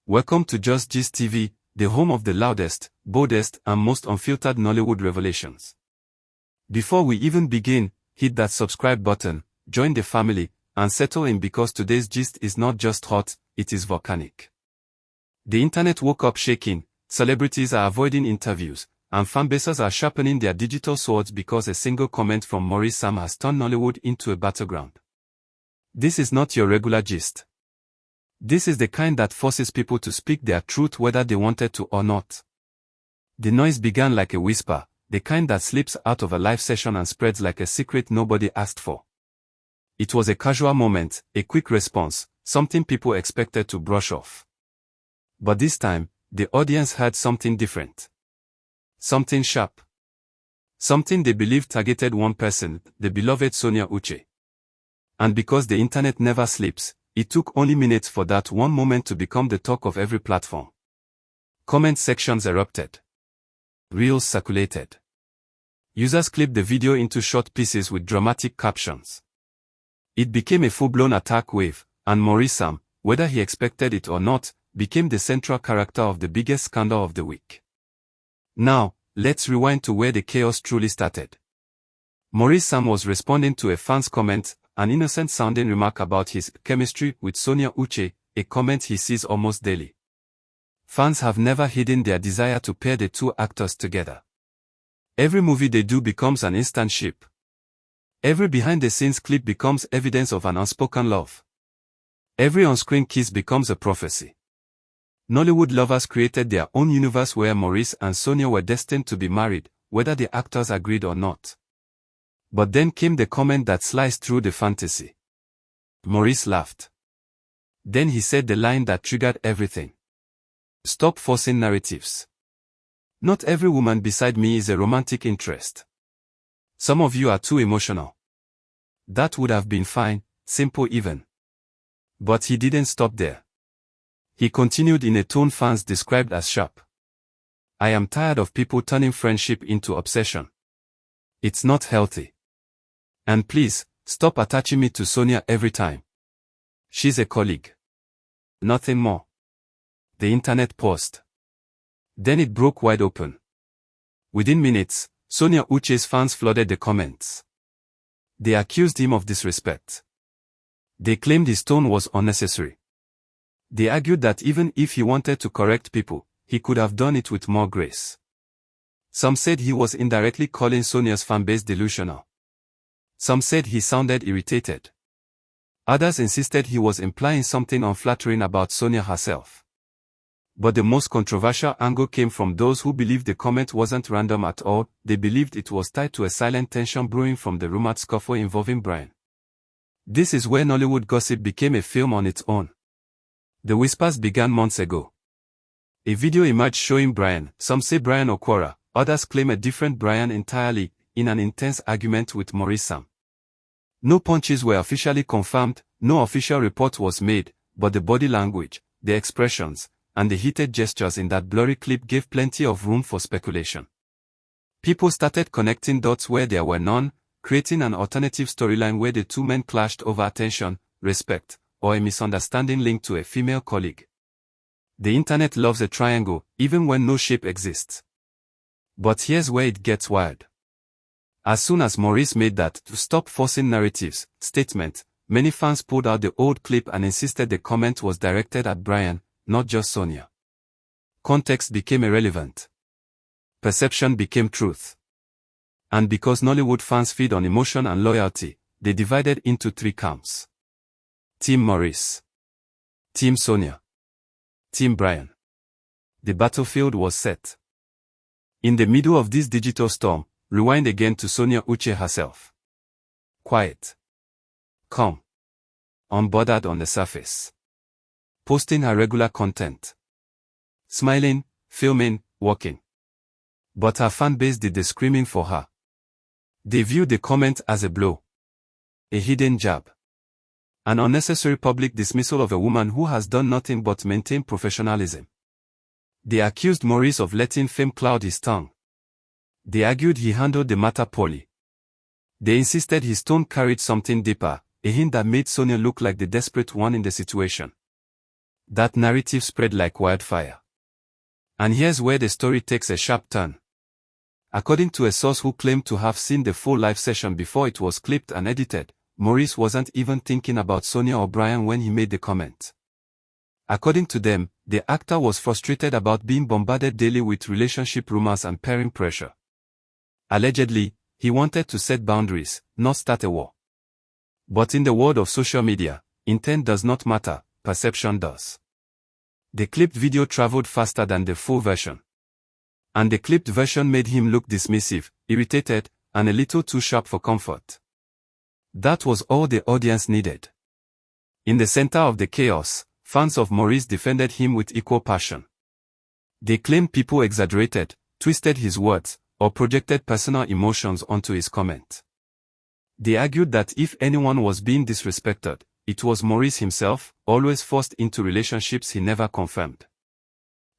Welcome to Just Gist TV, the home of the loudest, boldest, and most unfiltered Nollywood revelations. Before we even begin, hit that subscribe button, join the family, and settle in because today's gist is not just hot, it is volcanic. The internet woke up shaking, celebrities are avoiding interviews, and fanbases are sharpening their digital swords because a single comment from Maurice has turned Nollywood into a battleground. This is not your regular gist. This is the kind that forces people to speak their truth whether they wanted to or not. The noise began like a whisper, the kind that slips out of a live session and spreads like a secret nobody asked for. It was a casual moment, a quick response, something people expected to brush off. But this time, the audience heard something different. Something sharp. Something they believed targeted one person, the beloved Sonia Uche. And because the internet never sleeps, it took only minutes for that one moment to become the talk of every platform. Comment sections erupted. Reels circulated. Users clipped the video into short pieces with dramatic captions. It became a full-blown attack wave, and Maurice, whether he expected it or not, became the central character of the biggest scandal of the week. Now, let's rewind to where the chaos truly started. Maurice was responding to a fan's comment, an innocent-sounding remark about his chemistry with Sonia Uche, a comment he sees almost daily. Fans have never hidden their desire to pair the two actors together. Every movie they do becomes an instant ship. Every behind-the-scenes clip becomes evidence of an unspoken love. Every on-screen kiss becomes a prophecy. Nollywood lovers created their own universe where Maurice and Sonia were destined to be married, whether the actors agreed or not. But then came the comment that sliced through the fantasy. Maurice laughed. Then he said the line that triggered everything. Stop forcing narratives. Not every woman beside me is a romantic interest. Some of you are too emotional. That would have been fine, simple even. But he didn't stop there. He continued in a tone fans described as sharp. I am tired of people turning friendship into obsession. It's not healthy. And please, stop attaching me to Sonia every time. She's a colleague. Nothing more. The internet paused. Then it broke wide open. Within minutes, Sonia Uche's fans flooded the comments. They accused him of disrespect. They claimed his tone was unnecessary. They argued that even if he wanted to correct people, he could have done it with more grace. Some said he was indirectly calling Sonia's fanbase delusional. Some said he sounded irritated. Others insisted he was implying something unflattering about Sonia herself. But the most controversial angle came from those who believed the comment wasn't random at all. They believed it was tied to a silent tension brewing from the rumored scuffle involving Brian. This is where Nollywood gossip became a film on its own. The whispers began months ago. A video emerged showing Brian, some say Brian Okwara, others claim a different Brian entirely, in an intense argument with Maurice. No punches were officially confirmed, no official report was made, but the body language, the expressions, and the heated gestures in that blurry clip gave plenty of room for speculation. People started connecting dots where there were none, creating an alternative storyline where the two men clashed over attention, respect, or a misunderstanding linked to a female colleague. The internet loves a triangle, even when no shape exists. But here's where it gets wild. As soon as Maurice made that "to stop forcing narratives" statement, many fans pulled out the old clip and insisted the comment was directed at Brian, not just Sonia. Context became irrelevant. Perception became truth. And because Nollywood fans feed on emotion and loyalty, they divided into three camps. Team Maurice. Team Sonia. Team Brian. The battlefield was set. In the middle of this digital storm, rewind again to Sonia Uche herself. Quiet. Calm. Unbothered on the surface. Posting her regular content. Smiling, filming, walking. But her fanbase did the screaming for her. They viewed the comment as a blow. A hidden jab. An unnecessary public dismissal of a woman who has done nothing but maintain professionalism. They accused Maurice of letting fame cloud his tongue. They argued he handled the matter poorly. They insisted his tone carried something deeper, a hint that made Sonia look like the desperate one in the situation. That narrative spread like wildfire. And here's where the story takes a sharp turn. According to a source who claimed to have seen the full live session before it was clipped and edited, Maurice wasn't even thinking about Sonia or Brian when he made the comment. According to them, the actor was frustrated about being bombarded daily with relationship rumors and peering pressure. Allegedly, he wanted to set boundaries, not start a war. But in the world of social media, intent does not matter, perception does. The clipped video traveled faster than the full version. And the clipped version made him look dismissive, irritated, and a little too sharp for comfort. That was all the audience needed. In the center of the chaos, fans of Maurice defended him with equal passion. They claimed people exaggerated, twisted his words, or projected personal emotions onto his comment. They argued that if anyone was being disrespected, it was Maurice himself, always forced into relationships he never confirmed.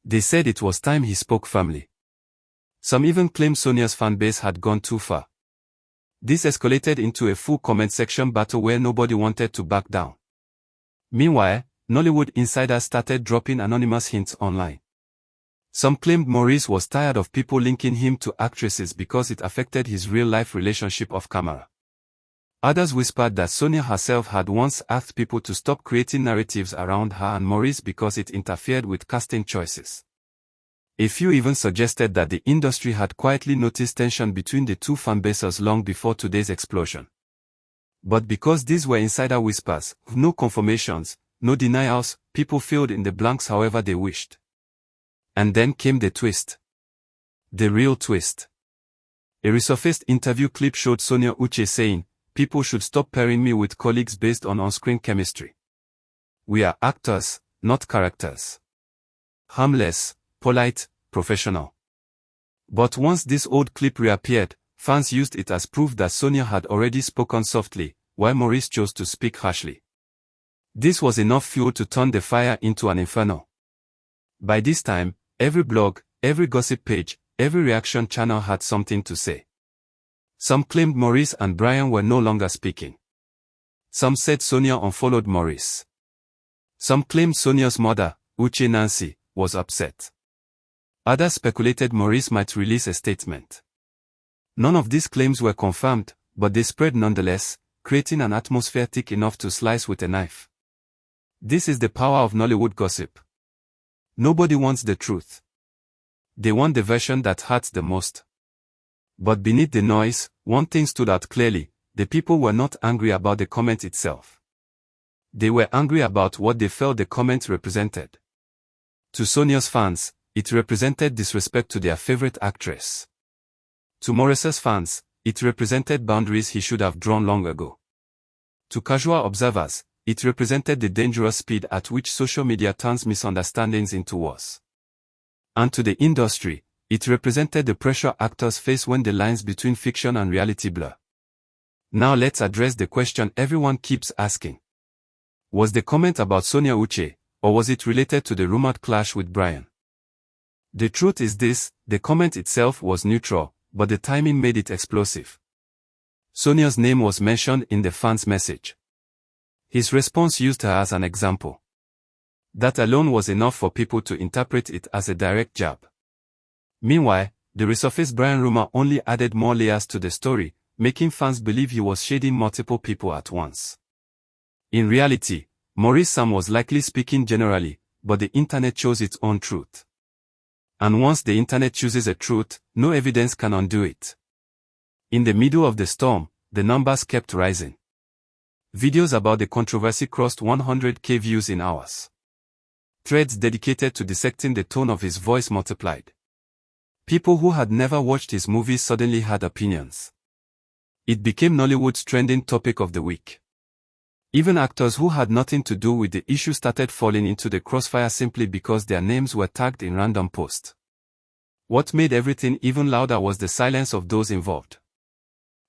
They said it was time he spoke firmly. Some even claimed Sonia's fanbase had gone too far. This escalated into a full comment section battle where nobody wanted to back down. Meanwhile, Nollywood insiders started dropping anonymous hints online. Some claimed Maurice was tired of people linking him to actresses because it affected his real-life relationship off camera. Others whispered that Sonia herself had once asked people to stop creating narratives around her and Maurice because it interfered with casting choices. A few even suggested that the industry had quietly noticed tension between the two fanbases long before today's explosion. But because these were insider whispers, no confirmations, no denials, people filled in the blanks however they wished. And then came the twist. The real twist. A resurfaced interview clip showed Sonia Uche saying, "People should stop pairing me with colleagues based on on-screen chemistry. We are actors, not characters. Harmless, polite, professional." But once this old clip reappeared, fans used it as proof that Sonia had already spoken softly, while Maurice chose to speak harshly. This was enough fuel to turn the fire into an inferno. By this time, every blog, every gossip page, every reaction channel had something to say. Some claimed Maurice and Brian were no longer speaking. Some said Sonia unfollowed Maurice. Some claimed Sonia's mother, Uche Nancy, was upset. Others speculated Maurice might release a statement. None of these claims were confirmed, but they spread nonetheless, creating an atmosphere thick enough to slice with a knife. This is the power of Nollywood gossip. Nobody wants the truth. They want the version that hurts the most. But beneath the noise, one thing stood out clearly: the people were not angry about the comment itself. They were angry about what they felt the comment represented. To Sonia's fans, it represented disrespect to their favorite actress. To Maurice's fans, it represented boundaries he should have drawn long ago. To casual observers, it represented the dangerous speed at which social media turns misunderstandings into wars. And to the industry, it represented the pressure actors face when the lines between fiction and reality blur. Now let's address the question everyone keeps asking. Was the comment about Sonia Uche, or was it related to the rumored clash with Brian? The truth is this: the comment itself was neutral, but the timing made it explosive. Sonia's name was mentioned in the fan's message. His response used her as an example. That alone was enough for people to interpret it as a direct jab. Meanwhile, the resurfaced Brian rumor only added more layers to the story, making fans believe he was shading multiple people at once. In reality, Maurice Sam was likely speaking generally, but the internet chose its own truth. And once the internet chooses a truth, no evidence can undo it. In the middle of the storm, the numbers kept rising. Videos about the controversy crossed 100,000 views in hours. Threads dedicated to dissecting the tone of his voice multiplied. People who had never watched his movies suddenly had opinions. It became Nollywood's trending topic of the week. Even actors who had nothing to do with the issue started falling into the crossfire simply because their names were tagged in random posts. What made everything even louder was the silence of those involved.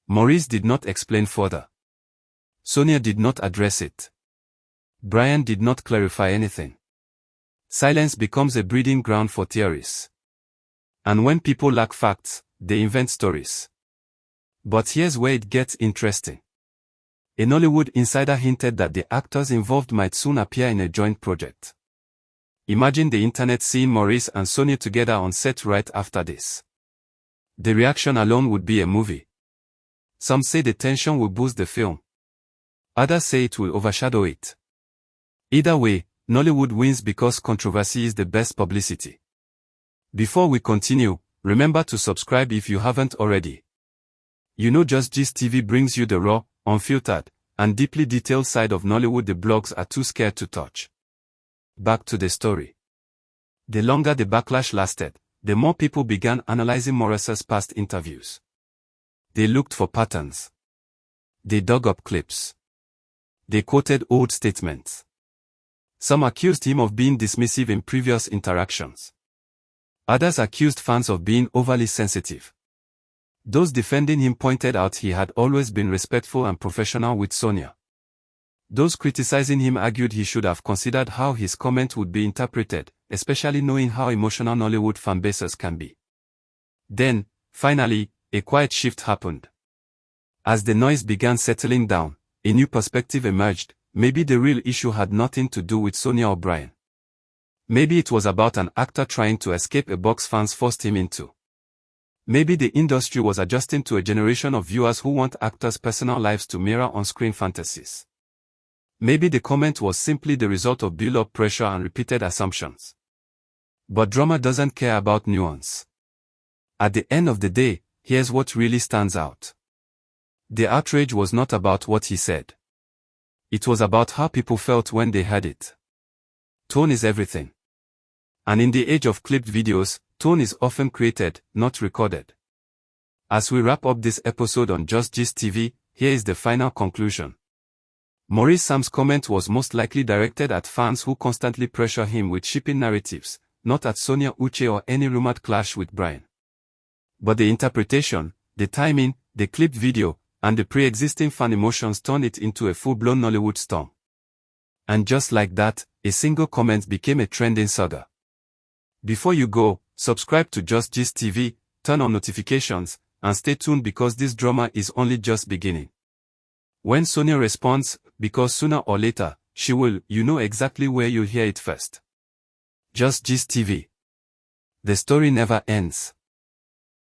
Maurice did not explain further. Sonia did not address it. Brian did not clarify anything. Silence becomes a breeding ground for theories. And when people lack facts, they invent stories. But here's where it gets interesting. A Nollywood insider hinted that the actors involved might soon appear in a joint project. Imagine the internet seeing Maurice and Sonia together on set right after this. The reaction alone would be a movie. Some say the tension will boost the film. Others say it will overshadow it. Either way, Nollywood wins because controversy is the best publicity. Before we continue, remember to subscribe if you haven't already. You know Just Gist TV brings you the raw, unfiltered, and deeply detailed side of Nollywood the blogs are too scared to touch. Back to the story. The longer the backlash lasted, the more people began analyzing Maurice's past interviews. They looked for patterns. They dug up clips. They quoted old statements. Some accused him of being dismissive in previous interactions. Others accused fans of being overly sensitive. Those defending him pointed out he had always been respectful and professional with Sonia. Those criticizing him argued he should have considered how his comment would be interpreted, especially knowing how emotional Nollywood fanbases can be. Then, finally, a quiet shift happened. As the noise began settling down, a new perspective emerged. Maybe the real issue had nothing to do with Sonia or Brian. Maybe it was about an actor trying to escape a box fans forced him into. Maybe the industry was adjusting to a generation of viewers who want actors' personal lives to mirror on-screen fantasies. Maybe the comment was simply the result of built-up pressure and repeated assumptions. But drama doesn't care about nuance. At the end of the day, here's what really stands out. The outrage was not about what he said. It was about how people felt when they heard it. Tone is everything. And in the age of clipped videos, tone is often created, not recorded. As we wrap up this episode on Just Gist TV, here is the final conclusion. Maurice Sam's comment was most likely directed at fans who constantly pressure him with shipping narratives, not at Sonia Uche or any rumored clash with Brian. But the interpretation, the timing, the clipped video, and the pre-existing fan emotions turned it into a full-blown Nollywood storm. And just like that, a single comment became a trending saga. Before you go, subscribe to Just Gist TV, turn on notifications, and stay tuned because this drama is only just beginning. When Sonia responds, because sooner or later, she will, you know exactly where you'll hear it first. Just Gist TV. The story never ends.